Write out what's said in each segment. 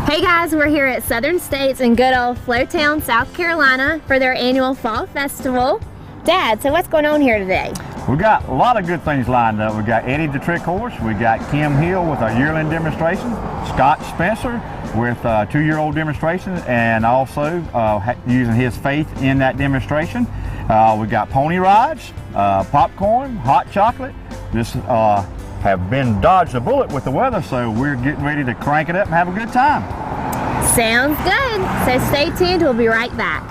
Hey guys, we're here at Southern States in good old Flowtown, South Carolina for their annual Fall Festival. Dad, so what's going on here today? We got a lot of good things lined up. We got Eddie the Trick Horse, we got Kim Hill with a yearling demonstration, Scott Spencer with a 2-year-old demonstration, and also using his faith in that demonstration. We got pony rides, popcorn, hot chocolate. This have been dodged a bullet with the weather, so we're getting ready to crank it up and have a good time. Sounds good. So stay tuned, we'll be right back.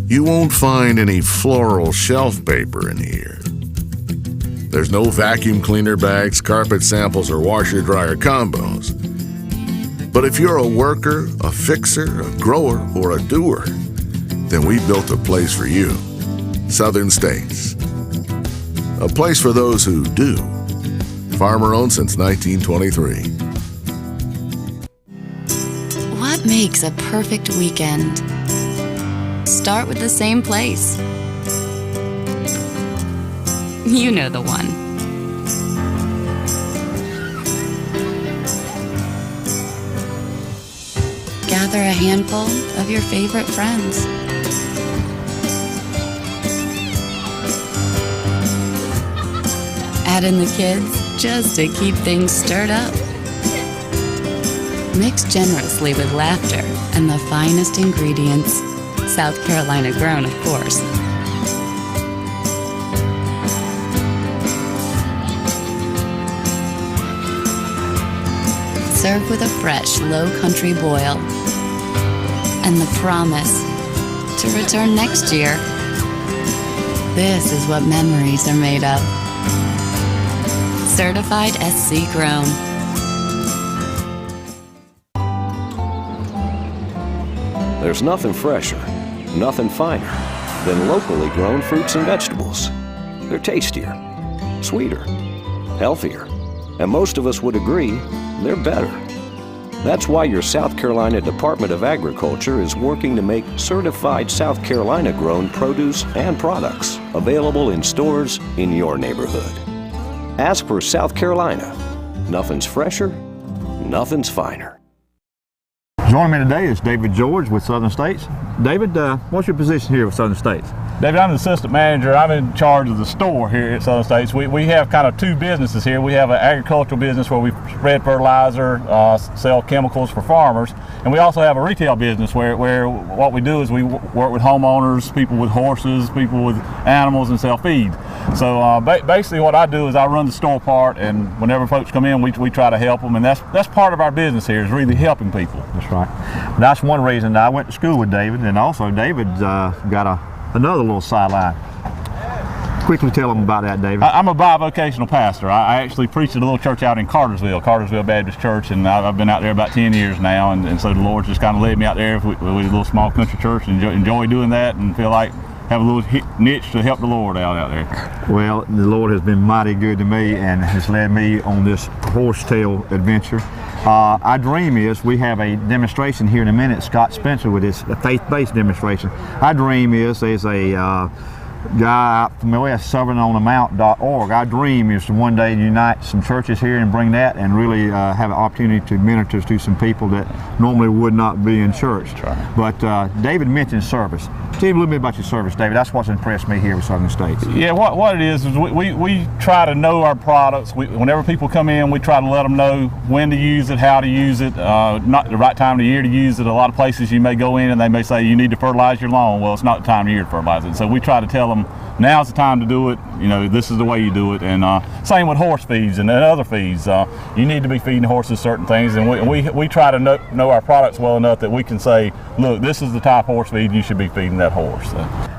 You won't find any floral shelf paper in here. There's no vacuum cleaner bags, carpet samples, or washer-dryer combos. But if you're a worker, a fixer, a grower, or a doer, then we built a place for you. Southern States. A place for those who do. Farmer-owned since 1923. What makes a perfect weekend? Start with the same place. You know the one. Gather a handful of your favorite friends. Add in the kids just to keep things stirred up. Mix generously with laughter and the finest ingredients. South Carolina grown, of course. Serve with a fresh, low country boil and the promise to return next year. This is what memories are made of. Certified SC grown. There's nothing fresher, nothing finer than locally grown fruits and vegetables. They're tastier, sweeter, healthier, and most of us would agree they're better. That's why your South Carolina Department of Agriculture is working to make certified South Carolina grown produce and products available in stores in your neighborhood. Ask for South Carolina. Nothing's fresher, nothing's finer. Joining me today is David George with Southern States. David, what's your position here with Southern States? David, I'm the assistant manager. I'm in charge of the store here at Southern States. We have kind of two businesses here. We have an agricultural business where we spread fertilizer, sell chemicals for farmers, and we also have a retail business where what we do is we work with homeowners, people with horses, people with animals, and sell feed. So basically what I do is I run the store part, and whenever folks come in, we try to help them, and that's part of our business here, is really helping people. That's right. That's one reason I went to school with David, and also David's got another little sideline. Quickly tell them about that, David. I'm a bivocational pastor. I actually preach at a little church out in Cartersville Baptist Church, and I've been out there about 10 years now, and so the Lord just kind of led me out there with a little small country church, and enjoy doing that, and feel like have a little niche to help the Lord out there. Well, the Lord has been mighty good to me and has led me on this horsetail adventure. Our dream is, we have a demonstration here in a minute, Scott Spencer with his faith-based demonstration. Our dream is, there's a guy out from SouthernOnTheMount.org. Our dream is to one day unite some churches here and bring that, and really have an opportunity to minister to some people that normally would not be in church. Right. But David mentioned service. Tell me a little bit about your service, David. That's what's impressed me here with Southern States. Yeah, what it is we try to know our products. Whenever people come in, we try to let them know when to use it, how to use it, not the right time of the year to use it. A lot of places you may go in and they may say you need to fertilize your lawn. Well, it's not the time of year to fertilize it. So we try to tell them now's the time to do it. You know, this is the way you do it. And same with horse feeds and other feeds. You need to be feeding horses certain things, and we try to know our products well enough that we can say, look, this is the type of horse feed you should be feeding that horse.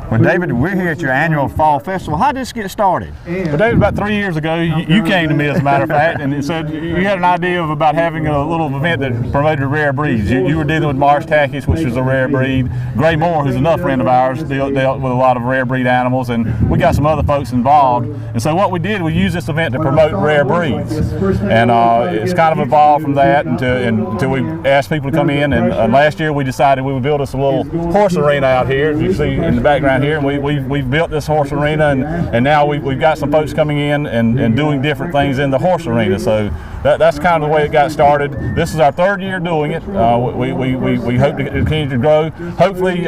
Well, David, we're here at your annual fall festival. How did this get started? Well, David, about 3 years ago, you came to me, as a matter of fact, and said you had an idea about having a little event that promoted rare breeds. You were dealing with Marsh Tacky, which is a rare breed. Gray Moore, who's another friend of ours, dealt with a lot of rare breed animals, and we got some other folks involved. And so what we did, we used this event to promote rare breeds. And it's kind of evolved from that until we asked people to come in. And last year we decided we would build us a little horse arena out here, as you see in the background here. And we've built this horse arena, and now we've got some folks coming in and doing different things in the horse arena. So that's kind of the way it got started. This is our 3rd year doing it. We hope to continue to grow. Hopefully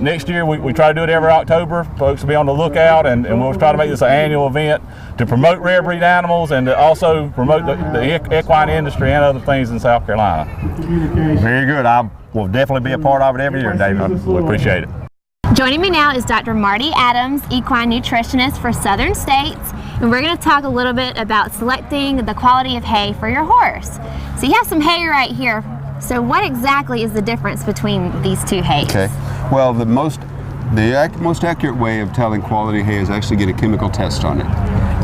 next year we try to do it every October. Folks will be on the lookout, and we'll try to make this an annual event to promote rare breed animals and to also promote the equine industry and other things in South Carolina. Very good. I will definitely be a part of it every year, David. We appreciate it. Joining me now is Dr. Marty Adams, equine nutritionist for Southern States, and we're going to talk a little bit about selecting the quality of hay for your horse. So you have some hay right here. So what exactly is the difference between these two hays? Okay. Well, the most accurate way of telling quality hay is actually get a chemical test on it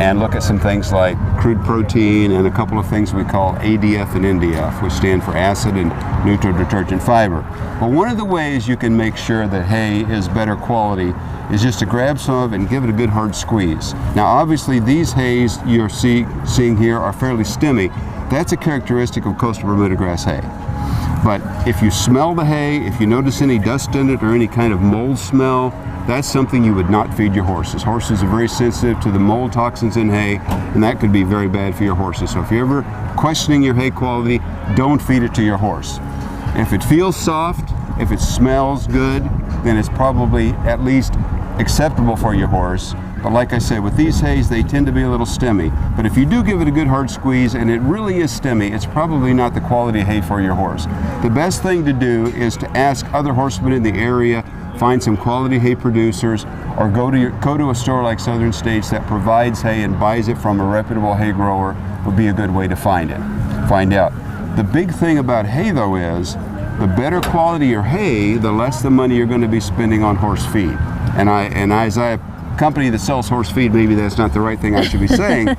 and look at some things like crude protein and a couple of things we call ADF and NDF, which stand for acid and nutrient fiber. Well, one of the ways you can make sure that hay is better quality is just to grab some of it and give it a good hard squeeze. Now, obviously, these hays you're seeing here are fairly stemmy. That's a characteristic of coastal Bermuda grass hay. But if you smell the hay, if you notice any dust in it or any kind of mold smell, that's something you would not feed your horses. Horses are very sensitive to the mold toxins in hay, and that could be very bad for your horses. So if you're ever questioning your hay quality, don't feed it to your horse. If it feels soft, if it smells good, then it's probably at least acceptable for your horse. But like I said, with these hays, they tend to be a little stemmy. But if you do give it a good hard squeeze and it really is stemmy, it's probably not the quality hay for your horse. The best thing to do is to ask other horsemen in the area, find some quality hay producers, or go to a store like Southern States that provides hay and buys it from a reputable hay grower would be a good way to find out. The big thing about hay, though, is the better quality your hay, the less the money you're going to be spending on horse feed. And as a company that sells horse feed, maybe that's not the right thing I should be saying,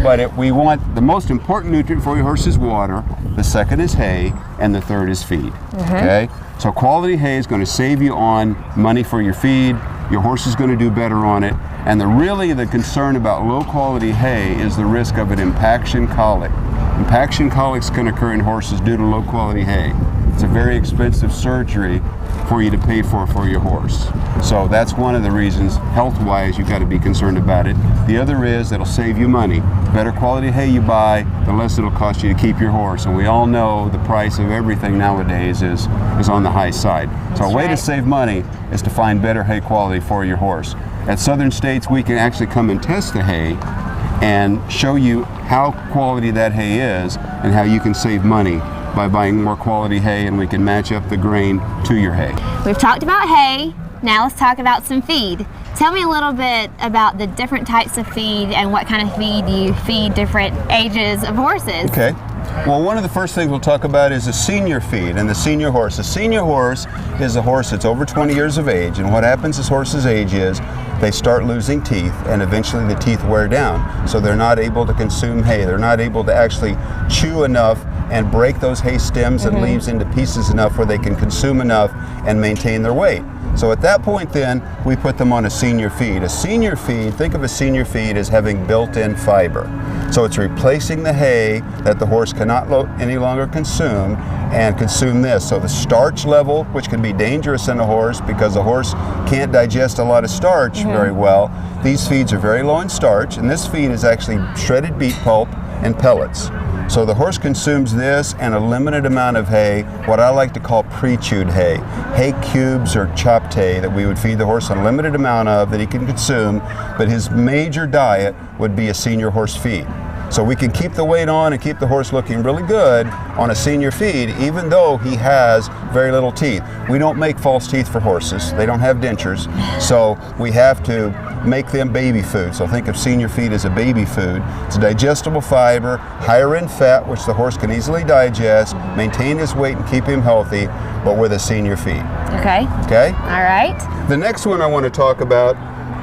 but we want the most important nutrient for your horse is water, the second is hay, and the third is feed. Okay? So quality hay is going to save you on money for your feed, your horse is going to do better on it, and the concern about low quality hay is the risk of an impaction colic. Impaction colics can occur in horses due to low quality hay. It's a very expensive surgery for you to pay for your horse. So that's one of the reasons, health-wise, you've got to be concerned about it. The other is it'll save you money. The better quality hay you buy, the less it'll cost you to keep your horse. And we all know the price of everything nowadays is on the high side. So a way to save money is to find better hay quality for your horse. At Southern States, we can actually come and test the hay and show you how quality that hay is and how you can save money by buying more quality hay, and we can match up the grain to your hay. We've talked about hay, now let's talk about some feed. Tell me a little bit about the different types of feed and what kind of feed you feed different ages of horses. Okay. Well, one of the first things we'll talk about is the senior feed and the senior horse. The senior horse is a horse that's over 20 years of age, and what happens as horses age is they start losing teeth, and eventually the teeth wear down. So they're not able to consume hay. They're not able to actually chew enough and break those hay stems and leaves into pieces enough where they can consume enough and maintain their weight. So at that point then, we put them on a senior feed. A senior feed, think of a senior feed as having built-in fiber. So it's replacing the hay that the horse cannot any longer consume and consume this. So the starch level, which can be dangerous in a horse because the horse can't digest a lot of starch very well, these feeds are very low in starch, and this feed is actually shredded beet pulp and pellets. So the horse consumes this and a limited amount of hay, what I like to call pre-chewed hay. Hay cubes or chopped hay that we would feed the horse a limited amount of that he can consume, but his major diet would be a senior horse feed. So we can keep the weight on and keep the horse looking really good on a senior feed, even though he has very little teeth. We don't make false teeth for horses. They don't have dentures. So we have to make them baby food. So think of senior feed as a baby food. It's a digestible fiber, higher in fat, which the horse can easily digest, maintain his weight and keep him healthy, but with a senior feed. Okay. Okay? All right. The next one I want to talk about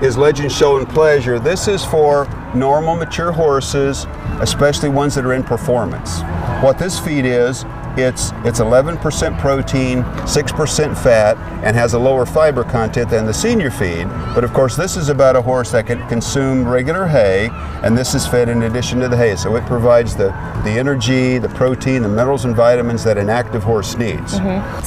is Legend Show and Pleasure. This is for normal mature horses, especially ones that are in performance. What this feed is, it's 11% protein, 6% fat, and has a lower fiber content than the senior feed. But of course, this is about a horse that can consume regular hay, and this is fed in addition to the hay. So it provides the energy, the protein, the minerals and vitamins that an active horse needs.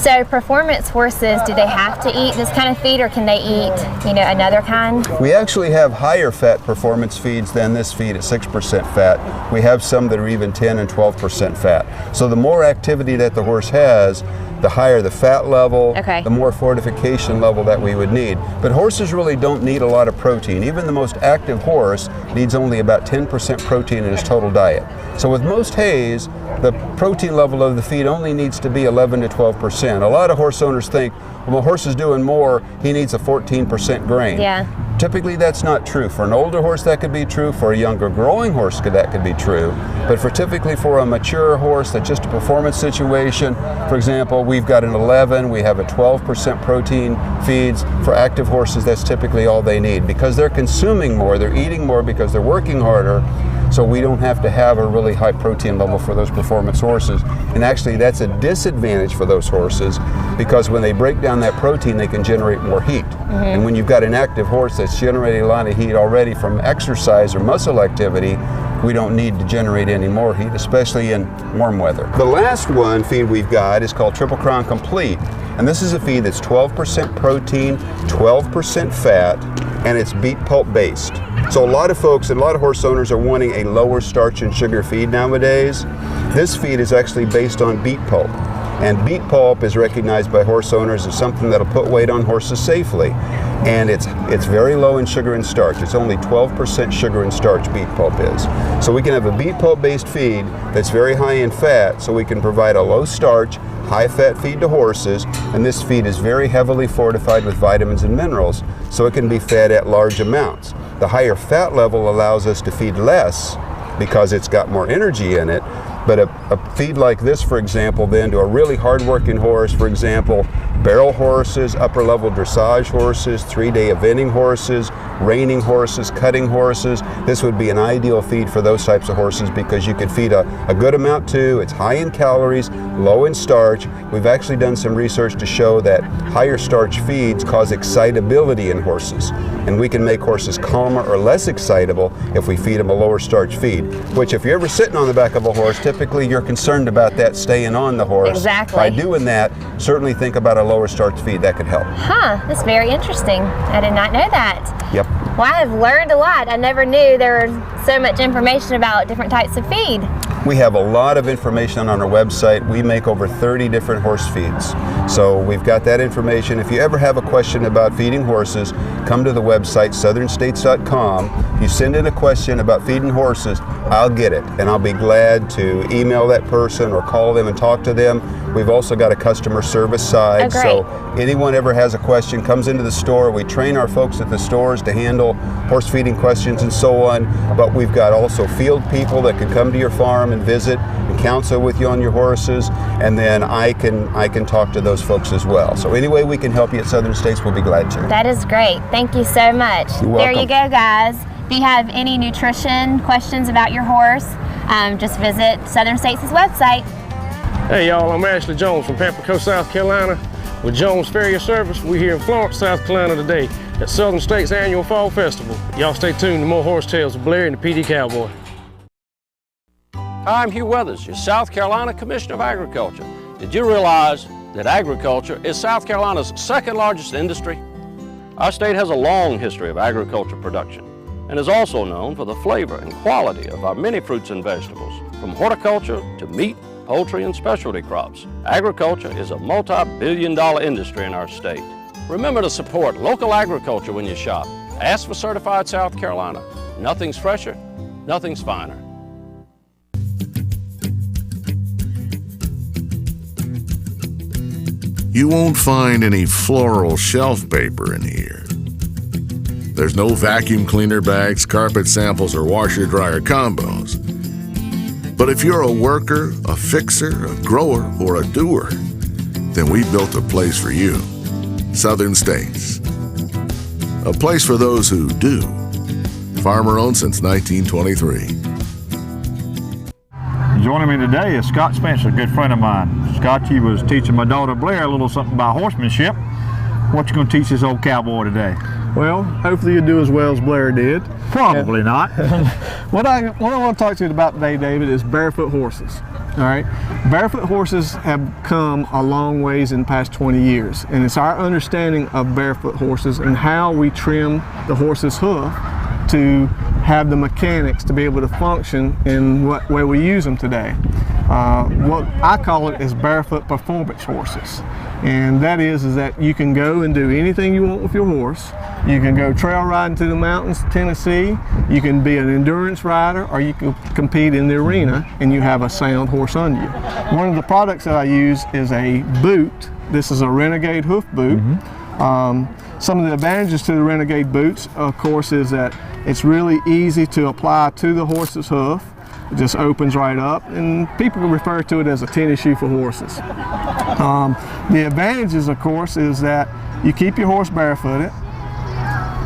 So performance horses, do they have to eat this kind of feed, or can they eat, another kind? We actually have higher fat performance feeds than this feed at 6% fat. We have some that are even 10 and 12% fat. So the more activity that the horse has, the higher the fat level, Okay. the more fortification level that we would need. But horses really don't need a lot of protein. Even the most active horse needs only about 10% protein in his total diet. So with most hays, the protein level of the feed only needs to be 11 to 12%. A lot of horse owners think, well, my horse is doing more, he needs a 14% grain. Yeah. Typically that's not true. For an older horse that could be true, for a younger growing horse that could be true, but typically for a mature horse that's just a performance situation, for example, we've got an 11, we have a 12% protein feeds. For active horses, that's typically all they need because they're consuming more, they're eating more because they're working harder. So we don't have to have a really high protein level for those performance horses. And actually that's a disadvantage for those horses because when they break down that protein, they can generate more heat. And when you've got an active horse that's generating a lot of heat already from exercise or muscle activity, we don't need to generate any more heat, especially in warm weather. The last one feed we've got is called Triple Crown Complete. And this is a feed that's 12% protein, 12% fat, and it's beet pulp based. So a lot of folks and a lot of horse owners are wanting a lower starch and sugar feed nowadays. This feed is actually based on beet pulp. And beet pulp is recognized by horse owners as something that'll put weight on horses safely. And it's very low in sugar and starch. It's only 12% sugar and starch beet pulp is. So we can have a beet pulp based feed that's very high in fat, so we can provide a low starch, high fat feed to horses, and this feed is very heavily fortified with vitamins and minerals, so it can be fed at large amounts. The higher fat level allows us to feed less because it's got more energy in it, but a feed like this, for example, then to a really hard-working horse, for example, barrel horses, upper-level dressage horses, 3-day eventing horses, reining horses, cutting horses, this would be an ideal feed for those types of horses because you could feed a good amount to. It's high in calories, low in starch. We've actually done some research to show that higher starch feeds cause excitability in horses, and we can make horses calmer or less excitable if we feed them a lower starch feed, which if you're ever sitting on the back of a horse, typically you're concerned about that staying on the horse. Exactly. By doing that, certainly think about a lower starch feed. That could help. Huh, that's very interesting. I did not know that. Yep. Well, I have learned a lot. I never knew there was so much information about different types of feed. We have a lot of information on our website. We make over 30 different horse feeds. So we've got that information. If you ever have a question about feeding horses, come to the website, southernstates.com. If you send in a question about feeding horses, I'll get it, and I'll be glad to email that person or call them and talk to them. We've also got a customer service side. Oh, great. So anyone ever has a question, comes into the store. We train our folks at the stores to handle horse feeding questions and so on, but we've got also field people that can come to your farm and visit and counsel with you on your horses, and then I can talk to those folks as well. So any way we can help you at Southern States, we'll be glad to. That is great. Thank you so much. You're There welcome. you go, guys. If you have any nutrition questions about your horse, just visit Southern States' website. Hey y'all, I'm Ashley Jones from Pamplico, South Carolina. With Jones Farrier Service, we're here in Florence, South Carolina today at Southern States Annual Fall Festival. Y'all stay tuned to more horse tales with Blair and the PD Cowboy. Hi, I'm Hugh Weathers, your South Carolina Commissioner of Agriculture. Did you realize that agriculture is South Carolina's second largest industry? Our state has a long history of agriculture production and is also known for the flavor and quality of our many fruits and vegetables, from horticulture to meat, poultry, and specialty crops. Agriculture is a multi-billion-dollar industry in our state. Remember to support local agriculture when you shop. Ask for certified South Carolina. Nothing's fresher, nothing's finer. You won't find any floral shelf paper in here. There's no vacuum cleaner bags, carpet samples, or washer dryer combos. But if you're a worker, a fixer, a grower, or a doer, then we built a place for you. Southern States. A place for those who do. Farmer-owned since 1923. Joining me today is Scott Spencer, a good friend of mine. Scotty was teaching my daughter Blair a little something about horsemanship. What you going to teach this old cowboy today? Well, hopefully you'll do as well as Blair did. Probably not. What I want to talk to you about today, David, is barefoot horses. All right, barefoot horses have come a long ways in the past 20 years, and it's our understanding of barefoot horses and how we trim the horse's hoof to have the mechanics to be able to function in what way we use them today. What I call it is barefoot performance horses, and that is that you can go and do anything you want with your horse. You can go trail riding to the mountains of Tennessee, you can be an endurance rider, or you can compete in the arena and you have a sound horse under you. One of the products that I use is a boot. This is a Renegade hoof boot. Some of the advantages to the Renegade boots, of course, is that it's really easy to apply to the horse's hoof. It just opens right up, and people refer to it as a tennis shoe for horses. The advantages, of course, is that you keep your horse barefooted.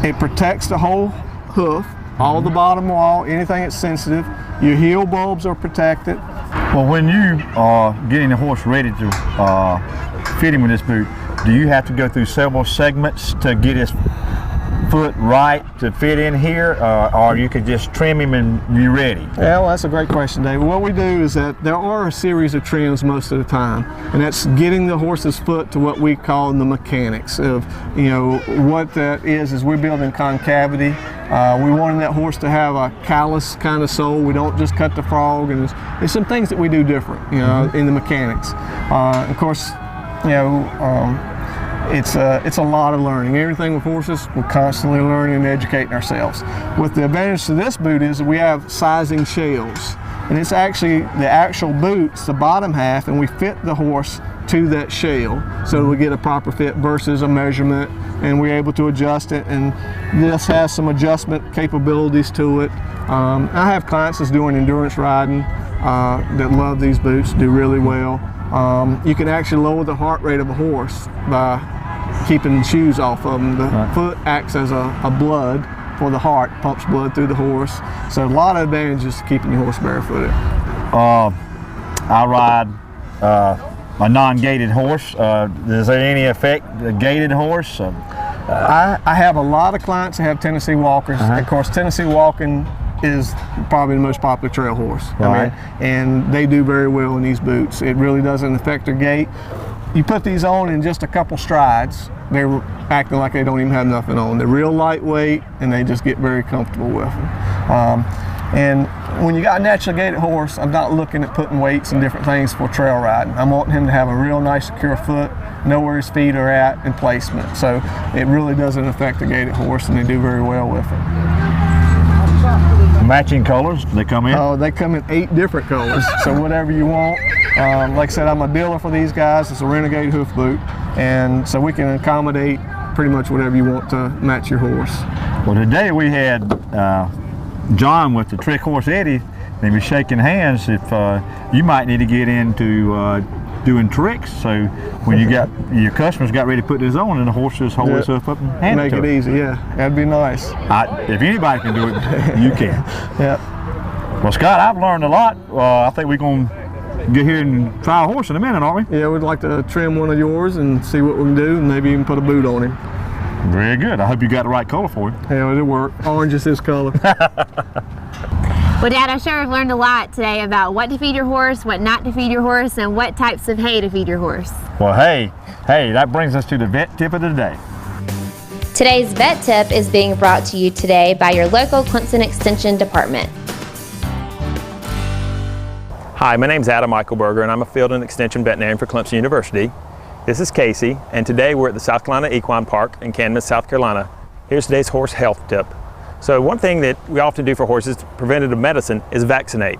It protects the whole hoof, all the bottom wall, anything that's sensitive. Your heel bulbs are protected. Well, when you are getting the horse ready to fit him with this boot, do you have to go through several segments to get his foot right to fit in here, or you could just trim him and be ready? Yeah, well, that's a great question, David. What we do is that there are a series of trims most of the time, and that's getting the horse's foot to what we call the mechanics of, what that is we're building concavity. We wanted that horse to have a callus kind of sole. We don't just cut the frog, and there's some things that we do different, in the mechanics. Of course, it's a lot of learning. Everything with horses, we're constantly learning and educating ourselves. What the advantage to this boot is that we have sizing shells, and it's actually the actual boots, the bottom half, and we fit the horse to that shell so we get a proper fit versus a measurement, and we're able to adjust it, and this has some adjustment capabilities to it. I have clients that's doing endurance riding that love these boots, do really well. You can actually lower the heart rate of a horse by keeping the shoes off of them. The foot acts as a blood for the heart, pumps blood through the horse. So a lot of advantages to keeping your horse barefooted. I ride a non-gated horse. Is there any effect, a gated horse? I have a lot of clients that have Tennessee walkers. Of course, Tennessee walking is probably the most popular trail horse. Right. And they do very well in these boots. It really doesn't affect their gait. You put these on in just a couple strides, they're acting like they don't even have nothing on. They're real lightweight, and they just get very comfortable with them. And when you got a naturally gaited horse, I'm not looking at putting weights and different things for trail riding. I'm wanting him to have a real nice secure foot, know where his feet are at, and placement. So it really doesn't affect the gated horse, and they do very well with it. Matching colors, they come in? Oh, they come in 8 different colors, so whatever you want. Like I said, I'm a dealer for these guys. It's a Renegade hoof boot, and so we can accommodate pretty much whatever you want to match your horse. Well, today we had John with the Trick Horse Eddie. They were shaking hands. If you might need to get into doing tricks, so when your customers got ready to put this on, and the horse just hold his hoof up and hand Make it easy, yeah. That'd be nice. If anybody can do it, you can. Yeah. Well, Scott, I've learned a lot. I think we're going to get here and try a horse in a minute, aren't we? Yeah, we'd like to trim one of yours and see what we can do, and maybe even put a boot on him. Very good. I hope you got the right color for him. Yeah, it'll work. Orange is his color. Well, Dad, I sure have learned a lot today about what to feed your horse, what not to feed your horse, and what types of hay to feed your horse. Well, hey, that brings us to the vet tip of the day. Today's vet tip is being brought to you today by your local Clemson Extension Department. Hi, my name is Adam Eichelberger, and I'm a field and extension veterinarian for Clemson University. This is Casey, and today we're at the South Carolina Equine Park in Camden, South Carolina. Here's today's horse health tip. So one thing that we often do for horses, preventative medicine, is vaccinate.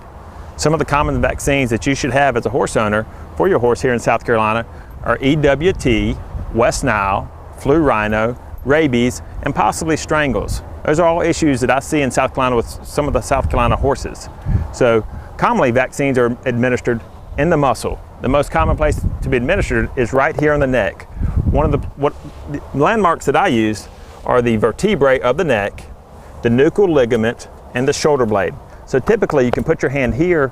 Some of the common vaccines that you should have as a horse owner for your horse here in South Carolina are EWT, West Nile, flu rhino, rabies, and possibly strangles. Those are all issues that I see in South Carolina with some of the South Carolina horses. So commonly vaccines are administered in the muscle. The most common place to be administered is right here on the neck. One of the landmarks that I use are the vertebrae of the neck, the nuchal ligament, and the shoulder blade. So typically you can put your hand here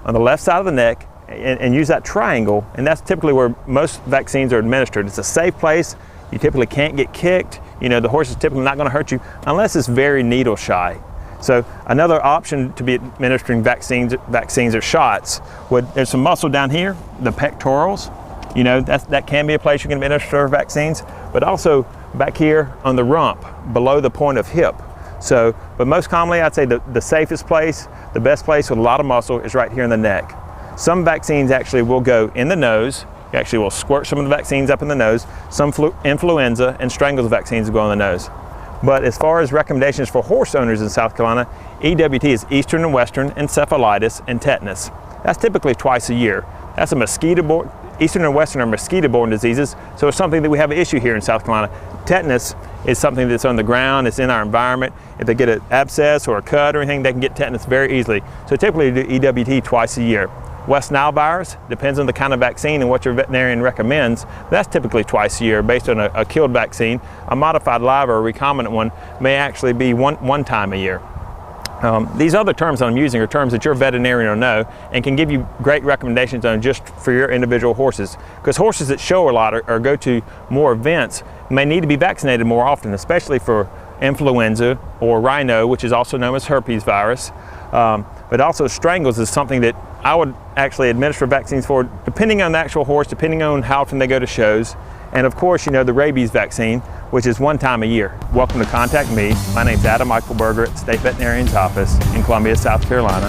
on the left side of the neck and use that triangle, and that's typically where most vaccines are administered. It's a safe place. You typically can't get kicked. You know, the horse is typically not going to hurt you unless it's very needle shy. So another option to be administering vaccines or shots there's some muscle down here, the pectorals. You know, that can be a place you can administer vaccines, but also back here on the rump, below the point of hip. So, but most commonly I'd say the safest place, the best place with a lot of muscle is right here in the neck. Some vaccines actually will go in the nose. You actually will squirt some of the vaccines up in the nose. Some influenza and strangles vaccines will go in the nose. But as far as recommendations for horse owners in South Carolina, EWT is Eastern and Western encephalitis and tetanus. That's typically twice a year. That's a mosquito-borne, Eastern and Western are mosquito-borne diseases, so it's something that we have an issue here in South Carolina. Tetanus is something that's on the ground, it's in our environment. If they get an abscess or a cut or anything, they can get tetanus very easily. So typically we do EWT twice a year. West Nile virus, depends on the kind of vaccine and what your veterinarian recommends. That's typically twice a year based on a killed vaccine. A modified live or a recombinant one may actually be one time a year. These other terms that I'm using are terms that your veterinarian will know and can give you great recommendations on just for your individual horses. Because horses that show a lot or go to more events may need to be vaccinated more often, especially for influenza or rhino, which is also known as herpes virus. But also strangles is something that I would actually administer vaccines for, depending on the actual horse, depending on how often they go to shows. And of course, you know, the rabies vaccine, which is one time a year. Welcome to contact me. My name's Adam Eichelberger at State Veterinarian's office in Columbia, South Carolina.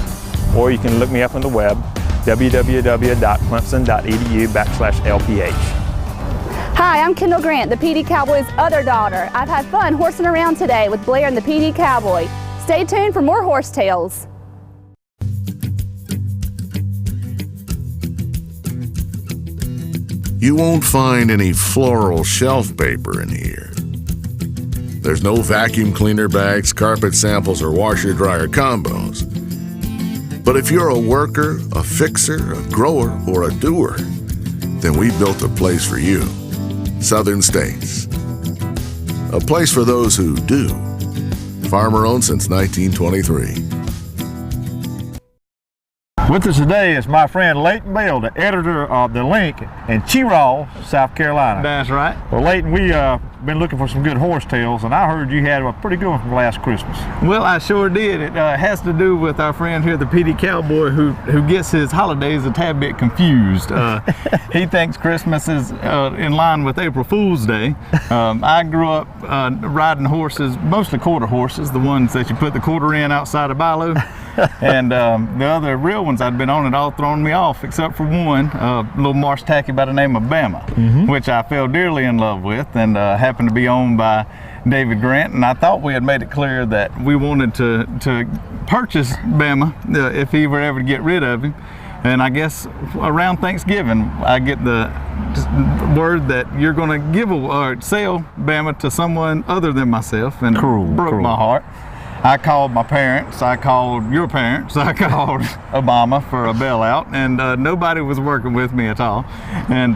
Or you can look me up on the web, www.clemson.edu/LPH. Hi, I'm Kendall Grant, the PD Cowboy's other daughter. I've had fun horsing around today with Blair and the PD Cowboy. Stay tuned for more horse tales. You won't find any floral shelf paper in here. There's no vacuum cleaner bags, carpet samples, or washer dryer combos. But if you're a worker, a fixer, a grower, or a doer, then we built a place for you. Southern States. A place for those who do. Farmer owned since 1923. With us today is my friend Leighton Bell, the editor of The Link in Cheraw, South Carolina. That's right. Well, Leighton, we been looking for some good horse tales, and I heard you had a pretty good one from last Christmas. Well, I sure did. It has to do with our friend here, the PD Cowboy, who gets his holidays a tad bit confused. He thinks Christmas is in line with April Fool's Day. I grew up riding horses, mostly quarter horses, the ones that you put the quarter in outside of Bilo. And the other real ones I'd been on had all thrown me off, except for one, a little Marsh Tacky by the name of Bama, which I fell dearly in love with, and happened to be owned by David Grant. And I thought we had made it clear that we wanted to purchase Bama if he were ever to get rid of him. And I guess around Thanksgiving, I get the word that you're going to give or sell Bama to someone other than myself, and broke my heart. I called my parents, I called your parents, I called Obama for a bailout, and nobody was working with me at all. And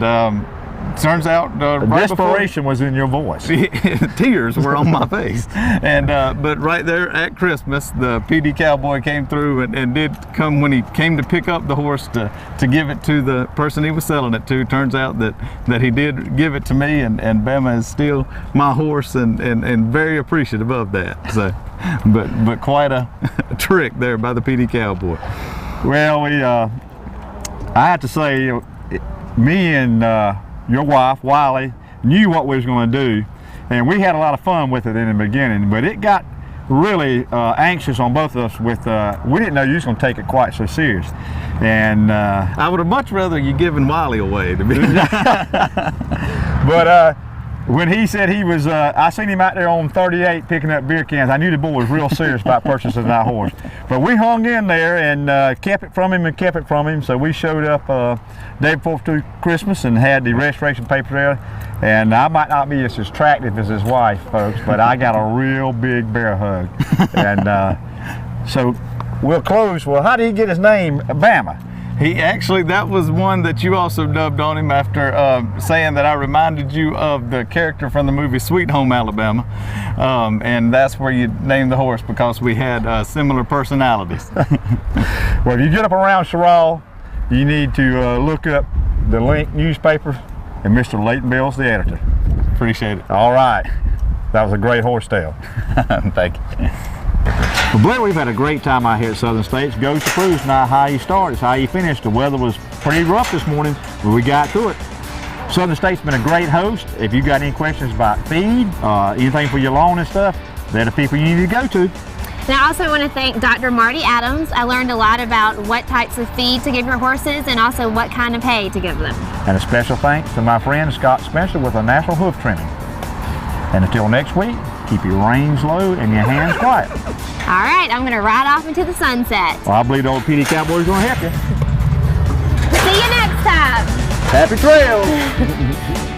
turns out desperation was in your voice. Tears were on my face. And but right there at Christmas, the PD Cowboy came through and did come when he came to pick up the horse to give it to the person he was selling it to. Turns out that he did give it to me, and Bama is still my horse, and very appreciative of that. So, but quite a trick there by the PD Cowboy. Well, I have to say, me and your wife, Wiley, knew what we was going to do, and we had a lot of fun with it in the beginning, but it got really anxious on both of us with, we didn't know you was going to take it quite so serious. And I would have much rather you given Wiley away, to be but when he said he was, I seen him out there on 38 picking up beer cans. I knew the boy was real serious about purchasing that horse. But we hung in there and kept it from him and kept it from him. So we showed up day before Christmas and had the registration papers there. And I might not be as attractive as his wife, folks, but I got a real big bear hug. And so we'll close. Well, how did he get his name, Bama? He actually, that was one that you also dubbed on him after saying that I reminded you of the character from the movie Sweet Home Alabama. And that's where you named the horse, because we had similar personalities. Well, if you get up around Sherrall, you need to look up the Link newspaper, and Mr. Leighton Bell's the editor. Appreciate it. All right. That was a great horse tale. Thank you. Well, Blair, we've had a great time out here at Southern States. Goes to prove it's not how you start, it's how you finish. The weather was pretty rough this morning, but we got through it. Southern States been a great host. If you got any questions about feed, anything for your lawn and stuff, they're the people you need to go to. And I also want to thank Dr. Marty Adams. I learned a lot about what types of feed to give your horses and also what kind of hay to give them. And a special thanks to my friend Scott Spencer with a natural hoof trimming. And until next week, keep your reins low and your hands quiet. All right, I'm going to ride off into the sunset. Well, I believe the old PD Cowboy's going to help you. See you next time. Happy trails.